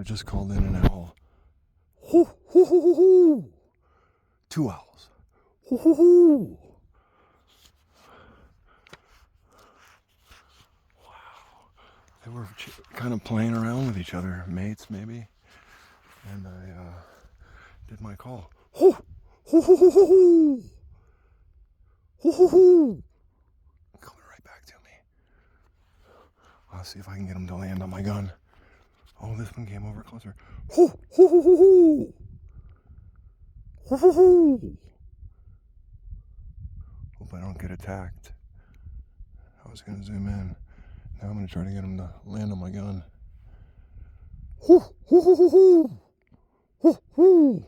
I just called in an owl. Hoo, hoo, hoo, hoo, hoo. 2 owls. Hoo, hoo, hoo. Wow. They were kind of playing around with each other, mates maybe. And I did my call. Hoo, hoo, hoo, hoo, hoo. Hoo, hoo, hoo. Coming right back to me. I'll see if I can get him to land on my gun. Oh, this one came over closer. Hoo, hoo, hoo, hoo, hoo. Hoo, hoo, hoo. Hope I don't get attacked. I was going to zoom in. Now I'm going to try to get him to land on my gun. Hoo, hoo, hoo, hoo, hoo. Hoo, hoo.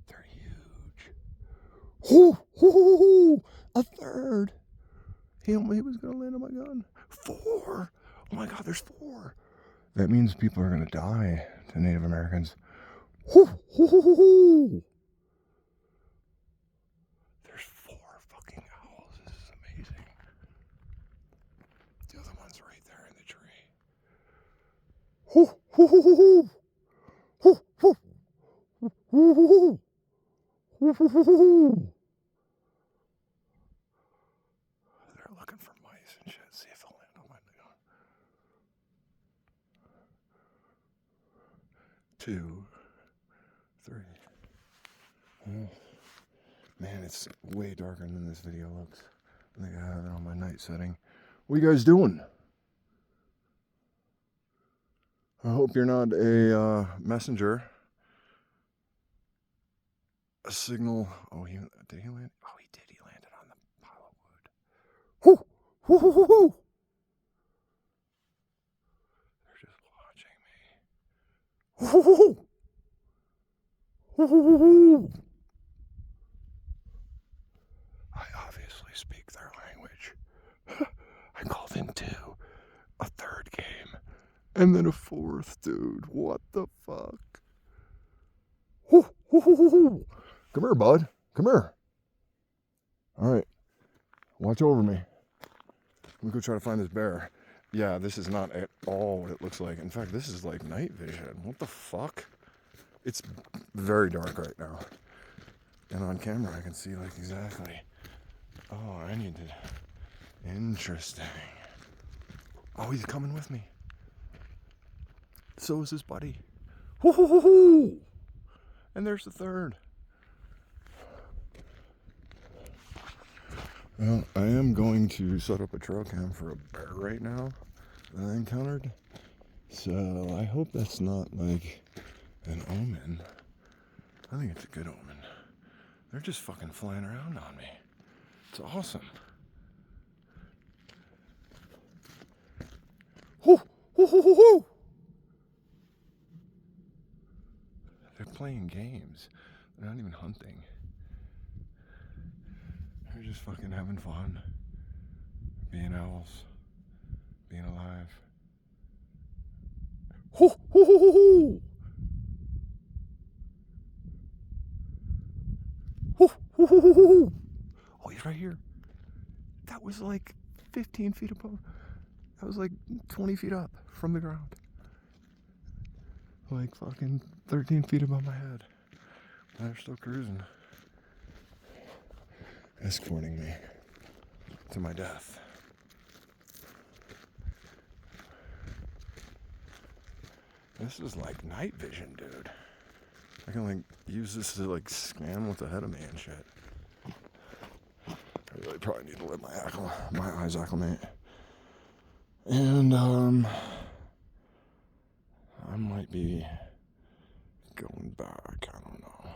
They're huge. Hoo, hoo, hoo, hoo. A third. He was going to land on my gun. 4. Oh my God, there's 4. That means people are going to die to Native Americans. Hoo, hoo, hoo, hoo, hoo. There's 4 fucking owls. This is amazing. The other one's right there in the tree. Hoo, hoo, hoo, hoo, hoo. Hoo, hoo. Hoo, hoo, hoo. Hoo, hoo, hoo, hoo. They're looking for mice and shit. See if they'll land on my gun. 2, 3. Oh, man, it's way darker than this video looks. I think I have it on my night setting. What are you guys doing? I hope you're not a messenger. A signal. Oh, did he land? Oh, he did. He landed on the pile of wood. Hoo, hoo, hoo, hoo, hoo. They're just watching me. Hoo, hoo, hoo. Hoo, hoo, hoo, hoo. I obviously speak their language. I called in 2, a 3rd game, and then a 4th, dude. What the fuck? Hoo, hoo, hoo, hoo, hoo. Come here, bud. Come here. All right. Watch over me. Let me go try to find this bear. Yeah, this is not at all what it looks like. In fact, this is like night vision. What the fuck? It's very dark right now. And on camera, I can see like exactly. Oh, I need to. Interesting. Oh, he's coming with me. So is his buddy. Hoo, hoo, hoo, hoo. And there's the 3rd. Well, I am going to set up a trail cam for a bear right now that I encountered. So I hope that's not like an omen. I think it's a good omen. They're just fucking flying around on me. It's awesome. Hoo, hoo, hoo, hoo, hoo. They're playing games. They're not even hunting. They're just fucking having fun. Being owls. Being alive. Hoo, hoo, hoo, hoo, hoo. Hoo, hoo, hoo, hoo, hoo. Oh, he's right here. That was like 15 feet above. That was like 20 feet up from the ground. Like fucking 13 feet above my head. They're still cruising. Escorting me to my death. This is like night vision, dude. I can like use this to like scan what's ahead of me and shit. I really probably need to let my eyes acclimate. And I might be going back. I don't know.